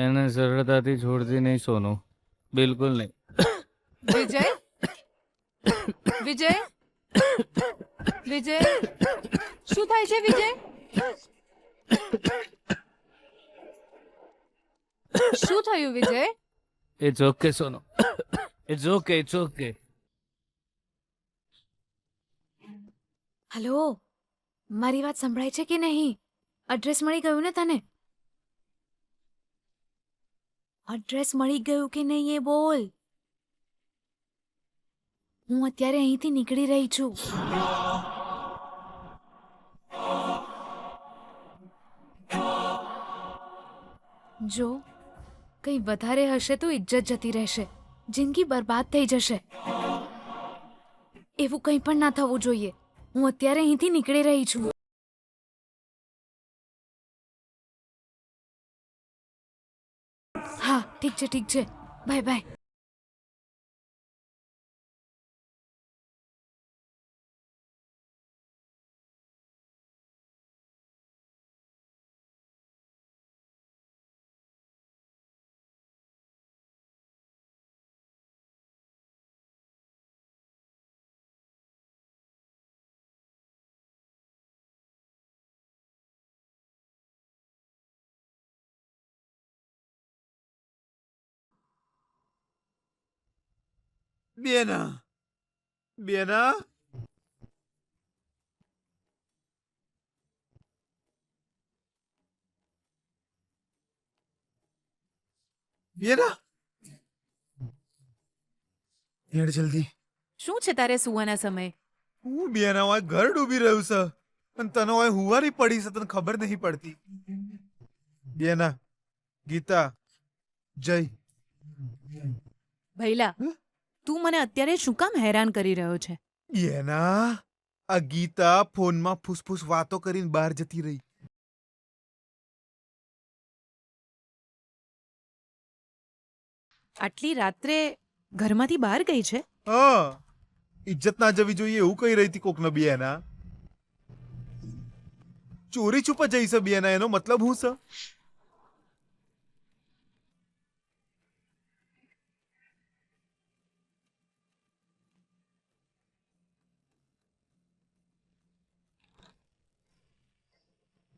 એને સરળતાથી છોડતી નહીં સોનું, બિલકુલ નહીં. વિજય વિજય વિજય શું થાય છે વિજય? શું થયું Vijay? It's okay Sonu, it's okay, it's okay. Hello, મારી વાત સંભળાય છે કે નહીં? એડ્રેસ મળી ગયું ને તને? એડ્રેસ મળી ગયું કે નહીં એ બોલ. હું અત્યારે અહીંથી નીકળી રહી છું. જો કંઈ વધારે હશે તો ઇજ્જત જતી રહેશે, જિંદગી બરબાદ થઈ જશે. એવું કંઈ પણ ના થવું જોઈએ. હું અત્યારે અહીંથી નીકળી રહી છું. હા ઠીક છે, ઠીક છે, બાય બાય. બેના બેના બેના હેડ જલ્દી. શું છે તારે સુવાના સમયે? હું બેના હોય ઘર ડૂબી રહ્યું છે અને તને હોય હુવારી પડી છે, તને ખબર નહીં પડતી. બેના ગીતા જય. ભૈલા, તું મને અત્યારે શું કામ હેરાન કરી રહ્યો છે? બેના આ ગીતા ફોનમાં ફૂસફૂસ વાતો કરીને બહાર જતી રહી. આટલી રાત્રે ઘરમાંથી બહાર ગઈ છે? હા, ઇજ્જત ના જવી જોઈએ એવું કહી રહી હતી કોકને. બેના ચોરી છુપા જઈશ બેના, એનો મતલબ હું છે?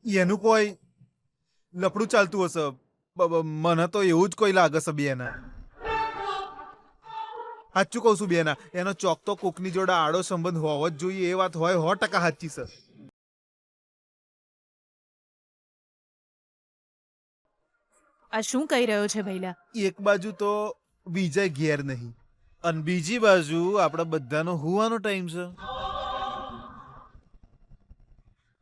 એનું કોઈ લફડું ચાલતું હશે. મને તો એવું જ કોઈ લાગે છે બેના. સાચું કહું છું બેના, એનો ચોક તો કોકની જોડે આડો સંબંધ હોવો જ જોઈએ. એ વાત હોય 100% સાચી છે. આ શું કહી રહ્યો છે ભૈલા? એક બાજુ તો વિજય ઘેર નહીં અને બીજી બાજુ આપણા બધાનો હુવાનો ટાઈમ છે,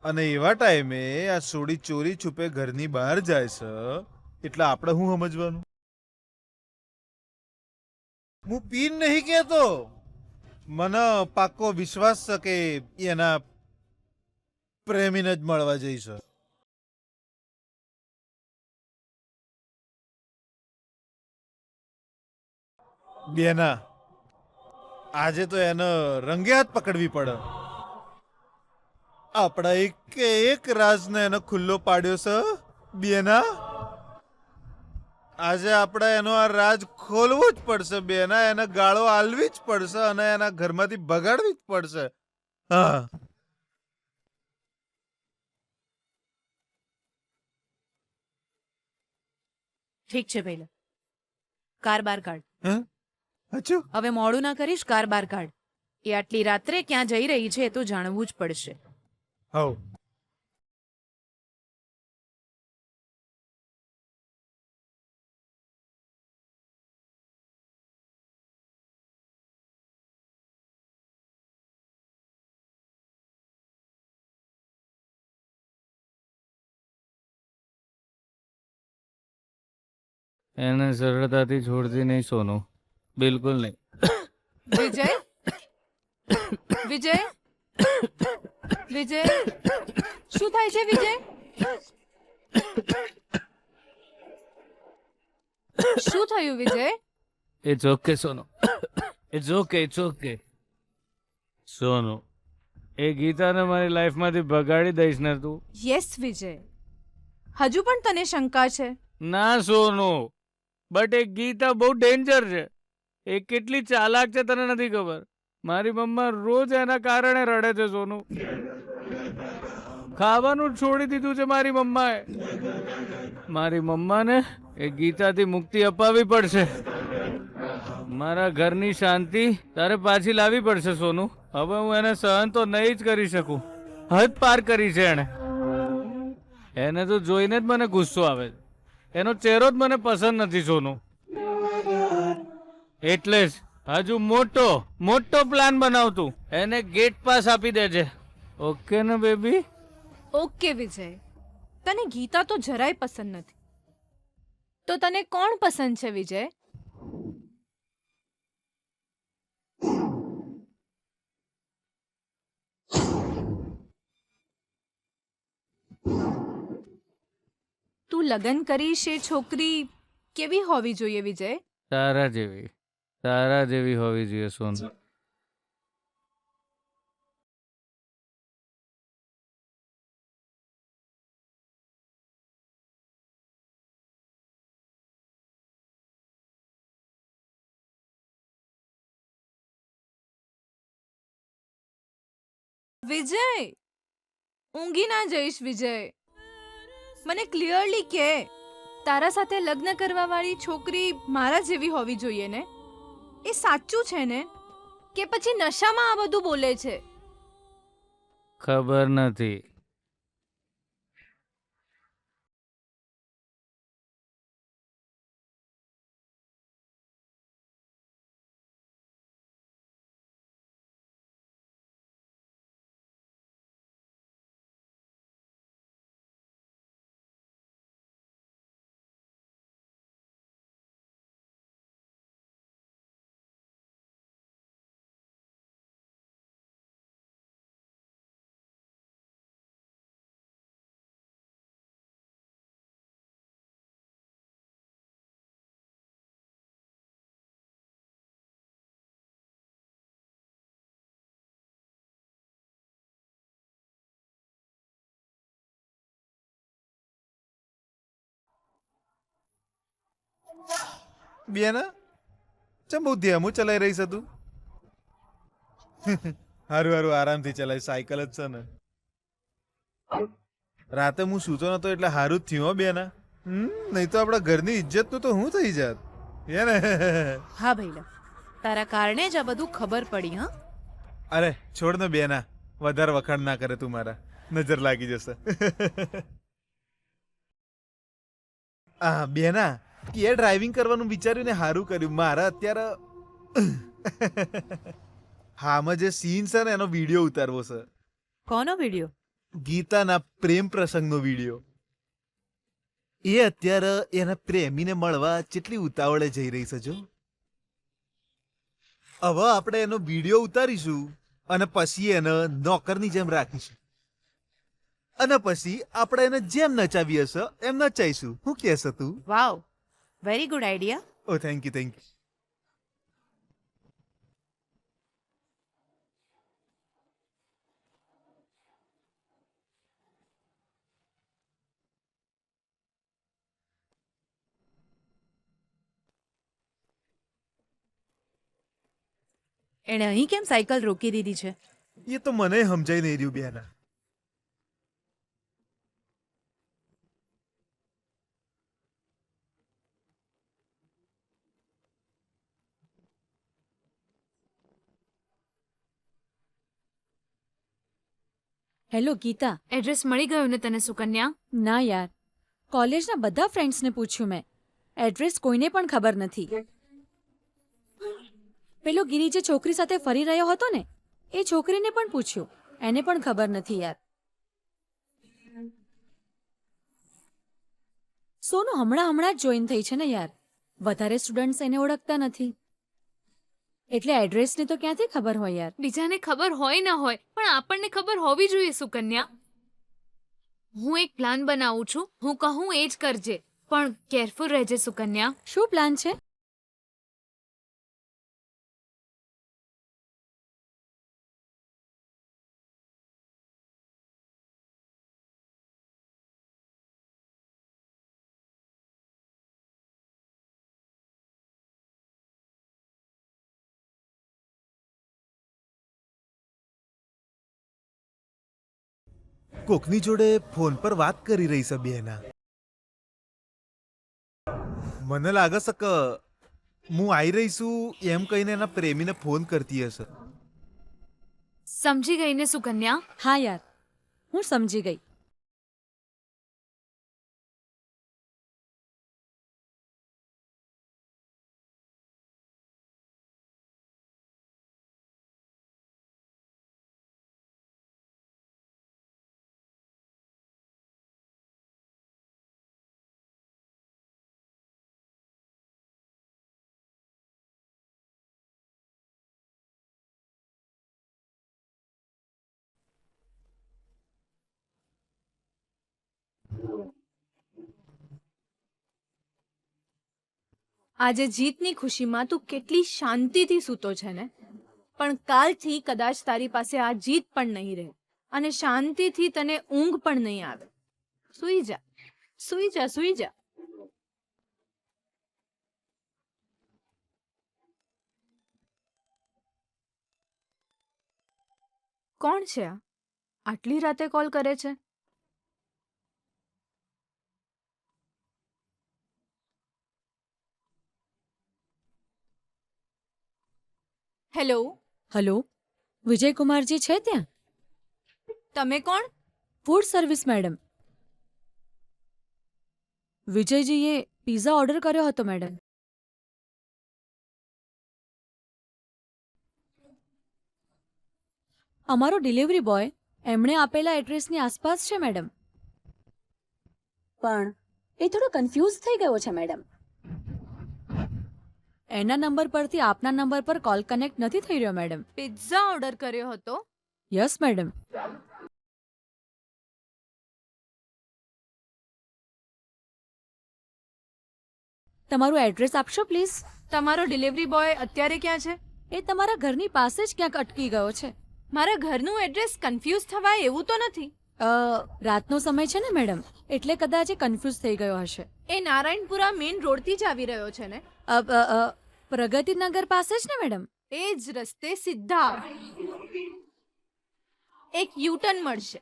અને એવા ટાઈમે આ સોડી ચોરી છુપે ઘરની બહાર જાય છે એટલે આપણે હું સમજવાનું? હું પીન નહીં કહેતો, મને પાક્કો વિશ્વાસ છે કે એના પ્રેમીને જ મળવા જઈશ. બેના આજે તો એને રંગે હાથ પકડવી પડે. આપણા એક રાજને એને ખુલ્લો પાડ્યો છે બેના. આજે આપણે એનો આ રાજ ખોલવો જ પડશે બેના. એને ગાળો આલવી જ પડશે અને એના ઘરમાંથી ભગાડવી જ પડશે. હા, ઠીક છે ભૈલા, કાર બાર કાઢ. હચું હવે મોડું ના કરીશ, કાર બાર કાઢ. એ આટલી રાત્રે ક્યાં જઈ રહી છે એ તો જાણવું જ પડશે. હવ. એને સરળતાથી છોડતી નહીં સોનું, બિલકુલ નહીં. વિજય વિજય વિજય શું થાય છે વિજય? શું થયું Vijay? It's okay Sonu, it's okay, it's okay. સોનું, એ ગીતાને મારી લાઈફમાંથી ભગાડી દઈશ ને તું? યસ વિજય, હજુ પણ તને શંકા છે? ના સોનું, બટ એ ગીતા બહુ ડેન્જર છે. એ કેટલી ચાલાક છે તને નથી ખબર. મારી મમ્મા રોજ એના કારણે રડે છે સોનું. ખાવાનું જ છોડી દીધું છે મારી મમ્માએ. મારી મમ્માને એ ગીતાથી મુક્તિ અપાવવી પડશે. મારા ઘરની શાંતિ તારે પાછી લાવવી પડશે સોનું. હવે હું એને સહન તો નહીં જ કરી શકું. હદ પાર કરી છે એણે. એને તો જોઈને જ મને ગુસ્સો આવે છે. એનો ચહેરો જ મને પસંદ નથી સોનું. એટલે જ હજુ મોટો પ્લાન બનાવતું. એને ગેટ પાસ આપી દેજે. ઓકે ને બેબી? ઓકે વિજય, તને ગીતા તો જરાય પસંદ નથી. તો તને કોણ પસંદ છે વિજય? તું લગ્ન કરીશ એ છોકરી કેવી હોવી જોઈએ વિજય? તારા જેવી હોવી જોઈએ સોનું. વિજય, ઊંઘી ના જઈશ વિજય. મને ક્લિયરલી કે તારા સાથે લગ્ન કરવા વાળી છોકરી મારા જેવી હોવી જોઈએ ને? એ સાચું છે ને કે પછી નશામાં આ બધું બોલે છે? ખબર નથી. બેના ચમ બહુ ધીમું ચલાઈ રહી છે તું? હારું હારું આરામથી ચલાય, સાયકલ જ છે ને. રાતે હું સૂતો નતો એટલે હારું જ થયું હો બેના. નહીં તો આપણા ઘરની ઇજ્જતનું તો હું થઈ જાત. હે ને? હા ભૈલા, તારા કારણે જ આ બધું ખબર પડી. હા, અરે છોડ ને બેના, વધારે વખાણ ના કરે તું મારા, નજર લાગી જશે. બેના કે ડ્રાઇવિંગ કરવાનું વિચાર્યું ને હારું કર્યું. મારા અત્યારે હામાં જે સીન છે ને એનો વિડીયો ઉતારવો છે. કોનો વિડીયો? ગીતાના પ્રેમ પ્રસંગનો વિડીયો. એ અત્યારે એના પ્રેમીને મળવા કેટલી ઉતાવળે જઈ રહી છે જો. હવે આપણે એનો વિડીયો ઉતારીશું અને પછી એને નોકરની જેમ રાખીશું અને પછી આપણે એને જેમ નચાવી હશે એમ નચાઈશું. શું કહેશે તું? Wow, very good idea. Oh thank you thank you. એણે અહીં કેમ સાયકલ રોકી દીધી છે? એ તો મને સમજાઈ નહીં રહ્યું બેના. હેલો ગીતા. એડ્રેસ મળી ગયું ને તને સુકન્યા? ના યાર, કોલેજના બધા ફ્રેન્ડ્સને પૂછ્યું મેં, એડ્રેસ કોઈને પણ ખબર નથી. પેલો ગિરી જે છોકરી સાથે ફરી રહ્યો હતો ને, એ છોકરીને પણ પૂછ્યું, એને પણ ખબર નથી યાર. સોનું હમણાં જ જોઈન થઈ છે ને યાર, વધારે સ્ટુડન્ટ્સ એને ઓળખતા નથી, એટલે એડ્રેસની તો ક્યાંથી ખબર હોય યાર. બીજાને ખબર હોય ના હોય, પણ આપણને ખબર હોવી જોઈએ સુકન્યા. હું એક પ્લાન બનાવું છું, હું કહું એ જ કરજે, પણ કેરફુલ રહેજે સુકન્યા. શું પ્લાન છે? કોકની જોડે ફોન પર વાત કરી રહી છે બેના. મને લાગે છે કે હું આવી રહી છું એમ કહીને એના પ્રેમીને ફોન કરતી હશે. સમજી ગઈ ને સુકન્યા? હા યાર, હું સમજી ગઈ. આજે જીતની ખુશીમાં તું કેટલી શાંતિથી સૂતો છે ને, પણ કાલથી કદાચ તારી પાસે આ જીત પણ નહીં રહે અને શાંતિથી તને ઊંઘ પણ નહીં આવે. સૂઈ જા, સૂઈ જા, સૂઈ જા. કોણ છે આ? આટલી રાતે કોલ કરે છે? હેલો, હલો, વિજયકુમારજી છે ત્યાં? તમે કોણ? Food service madam. વિજયજીએ પિઝા ઓર્ડર કર્યો હતો મેડમ. અમારો ડિલિવરી બોય એમણે આપેલા એડ્રેસની આસપાસ છે મેડમ. પણ એ થોડો કન્ફ્યુઝ થઈ ગયો છે મેડમ. એના નંબર પરથી આપના નંબર પર કોલ કનેક્ટ નથી થઈ રહ્યો મેડમ. પિઝા ઓર્ડર કર્યો હતો? Yes madam. તમારું એડ્રેસ આપશો પ્લીઝ? તમારો ડિલિવરી બોય અત્યારે ક્યાં છે? એ તમારા ઘરની પાસે જ ક્યાંક અટકી ગયો છે. મારા ઘરનું એડ્રેસ કન્ફ્યુઝ થવાય એવું તો નથી. રાતનો સમય છે ને મેડમ, એટલે કદાચ એ કન્ફ્યુઝ થઈ ગયો હશે. એ નારાયણપુરા મેઇન રોડથી જ આવી રહ્યો છે ને? પ્રગતિનગર પાસે જ ને મેડમ? એ જ રસ્તે સીધા એક યુટર્ન મળશે.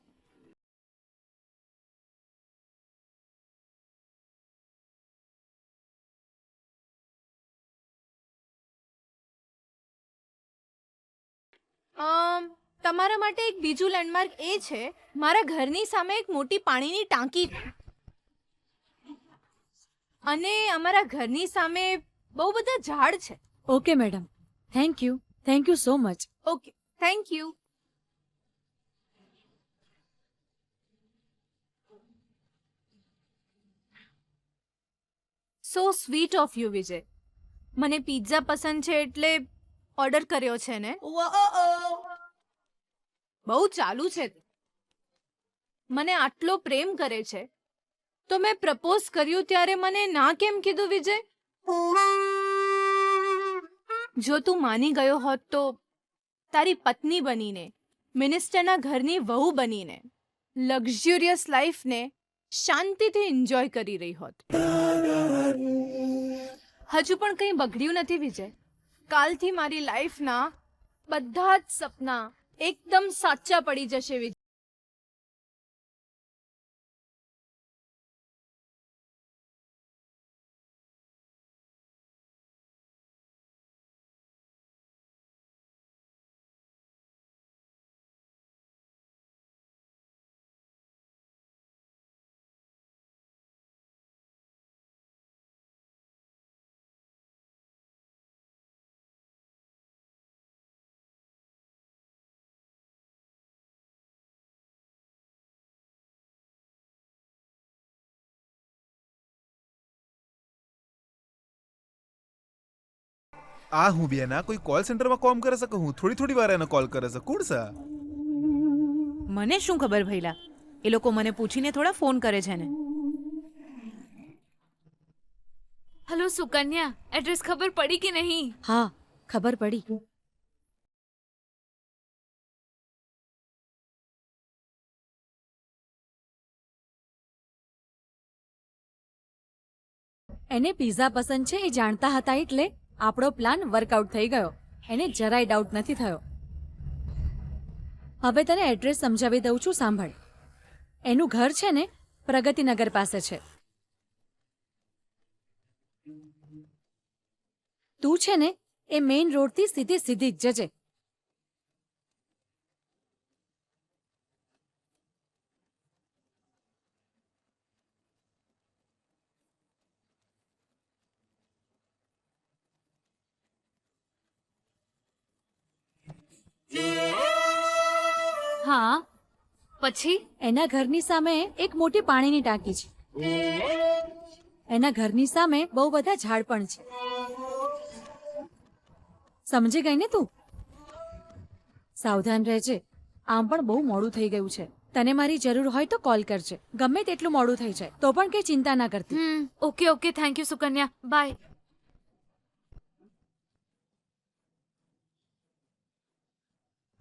તમારા માટે એક બીજું લેન્ડમાર્ક એ છે, મારા ઘરની સામે એક મોટી પાણીની ટાંકી અને અમારા ઘરની સામે બહુ બધા ઝાડ છે. Okay madam, thank you so much. Okay, thank you. So sweet of you Vijay. મને પિઝા પસંદ છે એટલે ઓર્ડર કર્યો છે ને? બહુ ચાલુ છે. મને આટલો પ્રેમ કરે છે તો મેં પ્રપોઝ કર્યું ત્યારે મને ના કેમ કીધું વિજય? જો તું માની ગયો હોત તો તારી પત્ની બનીને, મિનિસ્ટરના ઘરની વહુ બનીને લક્ઝ્યુરિયસ લાઈફને શાંતિથી એન્જોય કરી રહી હોત. હજુ પણ કંઈ બગડ્યું નથી વિજય. કાલથી મારી લાઈફના બધા જ સપના એકદમ સાચા પડી જશે વિજય. આ હું બેના કોઈ કોલ સેન્ટરમાં કામ કરે છે કે હું થોડી વાર એને કોલ કરે છે? કોણ છે? મને શું ખબર ભઈલા, એ લોકો મને પૂછીને થોડા ફોન કરે છે ને. હલો સુકન્યા, એડ્રેસ ખબર પડી કે નહીં? હા, ખબર પડી. એને પિઝા પસંદ છે એ જાણતા હતા એટલે આપણો પ્લાન વર્કઆઉટ થઈ ગયો. એને જરાય ડાઉટ નથી થયો. હવે તને એડ્રેસ સમજાવી દઉં છું, સાંભળ. એનું ઘર છે ને પ્રગતિનગર પાસે છે. તું છે ને એ મેઇન રોડથી સીધી સીધી જ જજે. હા પછી એના ઘરની સામે એક મોટી પાણીની ટાંકી છે. એના ઘરની સામે બહુ બધા ઝાડ પણ છે. સમજી ગઈ ને તું? સાવધાન રહેજે. આમ પણ બહુ મોડું થઈ ગયું છે. તને મારી જરૂર હોય તો કોલ કરજે. ગમે તેટલું મોડું થઈ જાય તો પણ કઈ ચિંતા ના કરતી. Okay okay, thank you Sukanya, bye.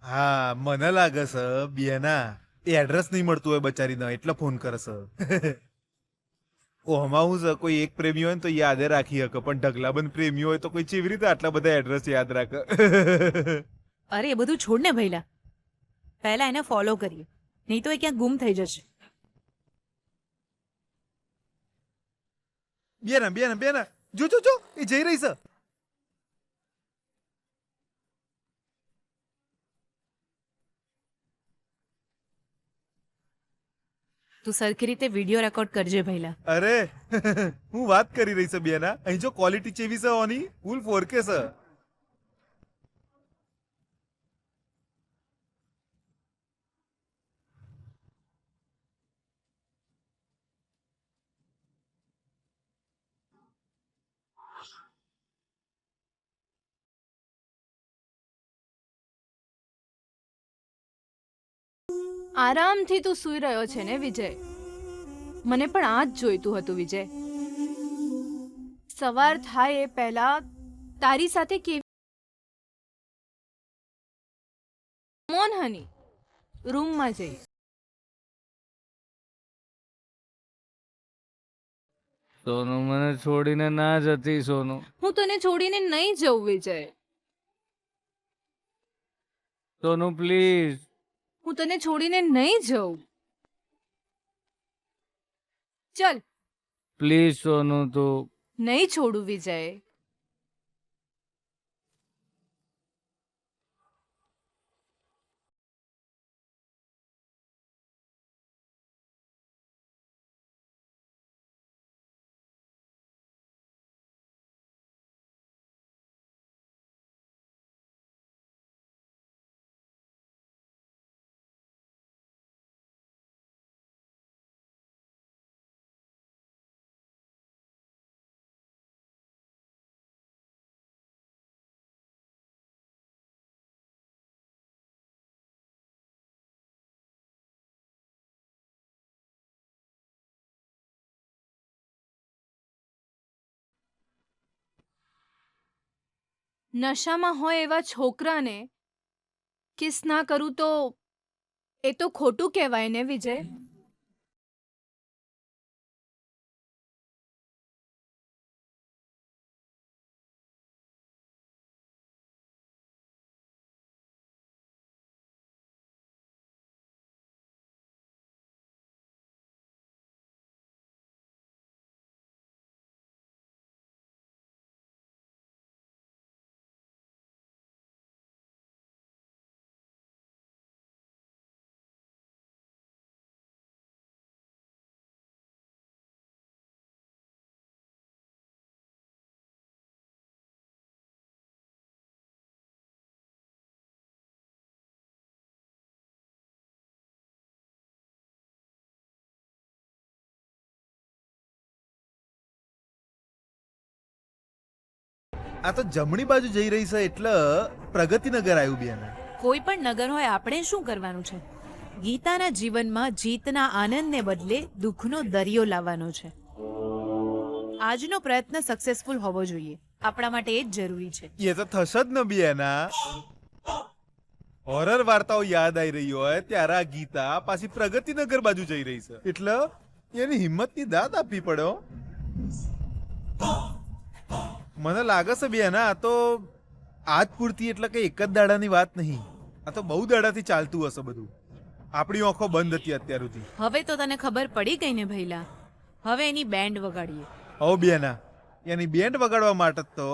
હા મને લાગે છે બેના એ એડ્રેસ નહીં મળતું હોય બચારીને એટલે ફોન કરે છે. ઓમાં હું છે કોઈ એક પ્રેમી હોય ને તો યાદે રાખી શકે, પણ ઢગલાબંધ પ્રેમી હોય તો કોઈ કેવી રીતે આટલા બધા એડ્રેસ યાદ રાખે? અરે એ બધું છોડ ને ભૈલા, પહેલા એને ફોલો કરીએ, નહીં તો એ ક્યાંક ગુમ થઈ જશે. બેના બેના બેના જો જો જો એ જઈ રહી છે. તું સરખી રીતે વિડીયો રેકોર્ડ કરજે ભૈલા. અરે હું વાત કરી રહી છે બેના, અહીં જો ક્વોલિટી ચેવી છે ઓની, ફૂલ 4K છે. આરામથી તું સૂઈ રહ્યો છે ને વિજય? મને પણ આ જ જોઈતું હતું વિજય. સવાર થાય એ પહેલા તારી સાથે કેવી મોન હની રૂમમાં જઈ. સોનુ મને છોડીને ના જતી. સોનુ, હું તને છોડીને નહીં જઉં વિજય. સોનુ પ્લીઝ. હું તને છોડીને નહીં જઉં. ચલ. પ્લીઝ સોનુ, તું. નહીં છોડું વિજય. નશામાં હોય એવા છોકરાને કિસ ના કરું તો એ તો ખોટું કહેવાય ને વિજય. આ તો જમણી બાજુ જઈ રહી છે એટલે પ્રગતિનગર આવ્યું બેના. કોઈ પણ નગર હોય આપણે શું કરવાનું છે? ગીતાના જીવનમાં જીતના આનંદને બદલે દુઃખનો દરિયો લાવવાનો છે. આજનો પ્રયત્ન સક્સેસફુલ હોવો જોઈએ, આપણા માટે એ જ જરૂરી છે. એ તો થશે જ ને બેના. હોરર વાર્તાઓ યાદ આવી રહી હોય ત્યારે આ ગીતા પાછી પ્રગતિનગર બાજુ જઈ રહી છે એટલે એની હિંમતની દાદ આપવી પડે હો. મને લાગે છે બેના આ તો આજ પૂરતી એટલે કે એક જ દાડાની વાત નહીં, આ તો બહુ દાડાથી ચાલતું હશે બધું. આપણી આંખો બંધ હતી અત્યાર સુધી. હવે તો તને ખબર પડી ગઈ ને ભઈલા. હવે એની બેન્ડ વગાડીએ. હો બેના, એની બેન્ડ વગાડવા માટે તો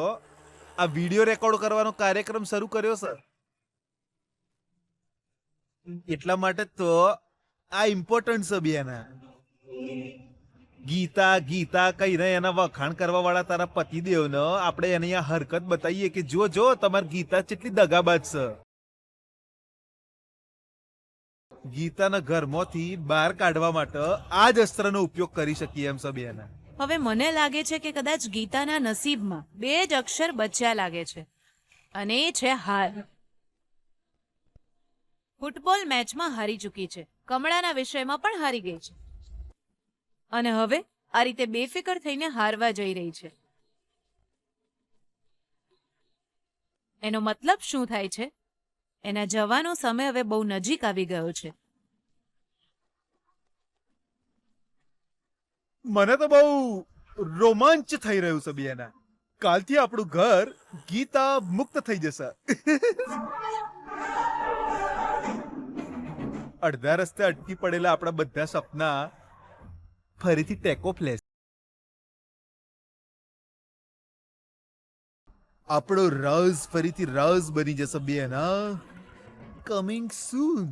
આ વિડિયો રેકોર્ડ કરવાનો કાર્યક્રમ શરૂ કર્યો છે. એટલા માટે તો આ ઇમ્પોર્ટન્ટ છે બેના. ગીતા ગીતા કહીને એના વખાણ કરવા વાળા તારા પતિદેવને આપણે એની આ હરકત બતાવીએ કે જો જો તમારી ગીતા કેટલી દગાબાજ છે. ગીતાના ઘરમાંથી બહાર કાઢવા માટે આ જ અસ્ત્રનો ઉપયોગ કરી શકીએ એમ છે બેના. હવે મને લાગે છે કે કદાચ ગીતાના નસીબમાં 2 જ અક્ષર બચ્યા લાગે છે, અને એ છે હાર. ફૂટબોલ મેચમાં હારી ચૂકી છે, કમળાના વિષયમાં પણ હારી ગઈ છે, અને હવે આ રીતે બેફિકર થઈને હારવા જઈ રહી છે. એનો મતલબ શું થાય છે? એના જવાનો સમય હવે બહુ નજીક આવી ગયો છે. મને તો બહુ રોમાંચ થઈ રહ્યું છે બેના. કાલથી આપણું ઘર ગીતા મુક્ત થઈ જશે. અડધા રસ્તે અટકી પડેલા આપણા બધા સપના ફરીથી ટેક ઓફ લેશે. આપણો રાઝ ફરીથી રાઝ બની જશે બેના. કમિંગ સૂન.